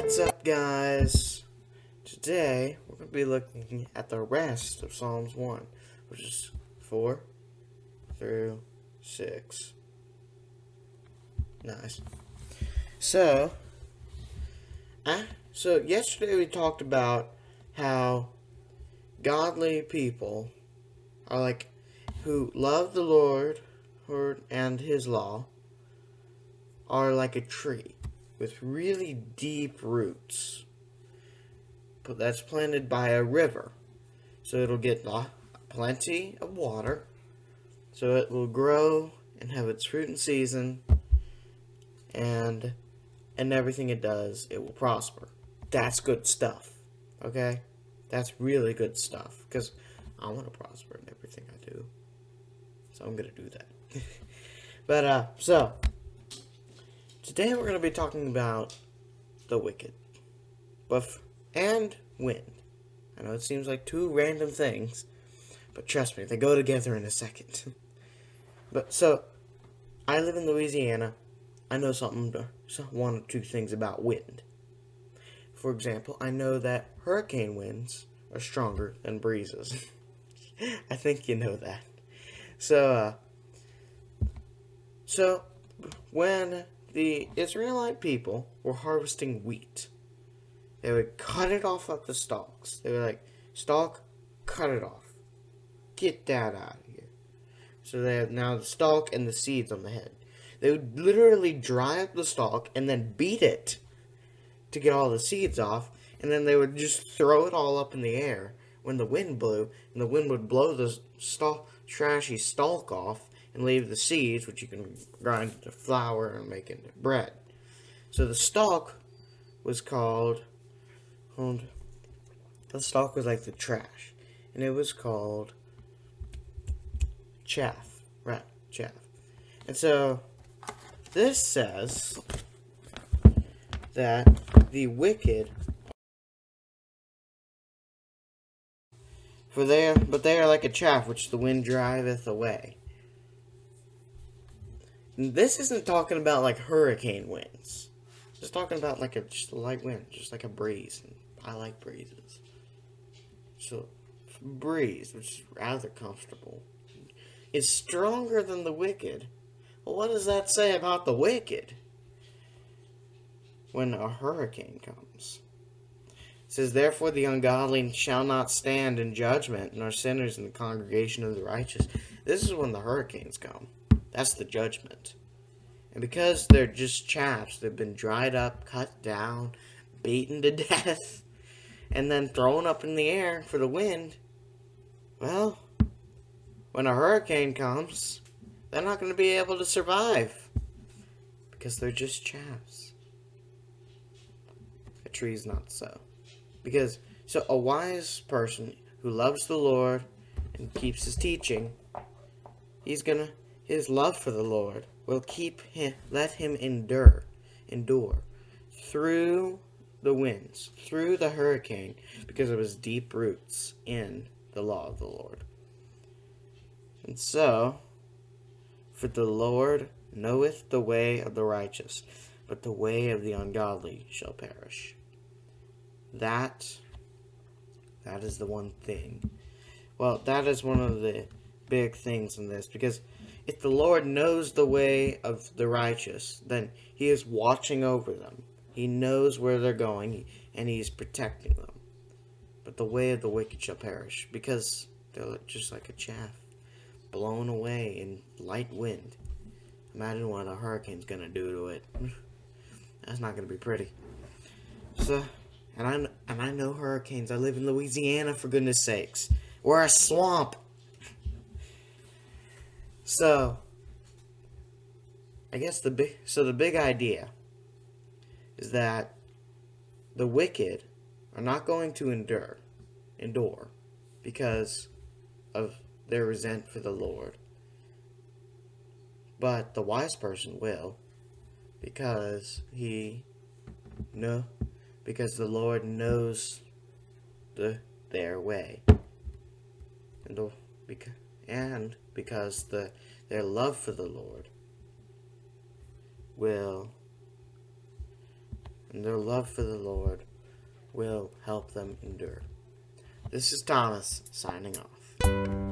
What's up, guys? Today, we're going to be looking at the rest of Psalms 1, which is 4 through 6. Nice. So yesterday we talked about how godly people are like, who love the Lord and His law, are like a tree with really deep roots, but that's planted by a river, so it'll get plenty of water, so it will grow and have its fruit in season, and everything it does, it will prosper. That's good stuff, okay? That's really good stuff, because I want to prosper in everything I do, so I'm going to do that. So today we're going to be talking about the wicked, and wind. I know it seems like two random things, but trust me, they go together in a second. So, I live in Louisiana. I know one or two things about wind. For example, I know that hurricane winds are stronger than breezes. I think you know that. So when the Israelite people were harvesting wheat, they would cut it off at the stalks. They were like, stalk, cut it off. Get that out of here. So they have now the stalk and the seeds on the head. They would literally dry up the stalk and then beat it to get all the seeds off. And then they would just throw it all up in the air when the wind blew. And the wind would blow the trashy stalk off and leave the seeds, which you can grind into flour and make into bread. So the stalk was the stalk was like the trash, and it was called chaff, right? Chaff. And so this says that the wicked, but they are like a chaff which the wind driveth away. And this isn't talking about like hurricane winds. It's talking about like just a light wind, just like a breeze. And I like breezes. So, breeze, which is rather comfortable, is stronger than the wicked. Well, what does that say about the wicked when a hurricane comes? It says, therefore the ungodly shall not stand in judgment, nor sinners in the congregation of the righteous. This is when the hurricanes come. That's the judgment. And because they're just chaffs, they've been dried up, cut down, beaten to death, and then thrown up in the air for the wind, well, when a hurricane comes, they're not going to be able to survive, because they're just chaffs. A tree's not so. So a wise person who loves the Lord and keeps His teaching, his love for the Lord will let him endure through the winds, through the hurricane, because of his deep roots in the law of the Lord. And so, for the Lord knoweth the way of the righteous, but the way of the ungodly shall perish. That is the one thing. Well, that is one of the big things in this, because if the Lord knows the way of the righteous, then He is watching over them. He knows where they're going, and He's protecting them. But the way of the wicked shall perish, because they're just like a chaff, blown away in light wind. Imagine what a hurricane's going to do to it. That's not going to be pretty. And I know hurricanes. I live in Louisiana, for goodness sakes. We're a swamp. So, I guess the big idea is that the wicked are not going to endure because of their resent for the Lord. But the wise person will, because the Lord knows their way. And because their love for the Lord will and their love for the Lord will help them endure. This is Thomas signing off.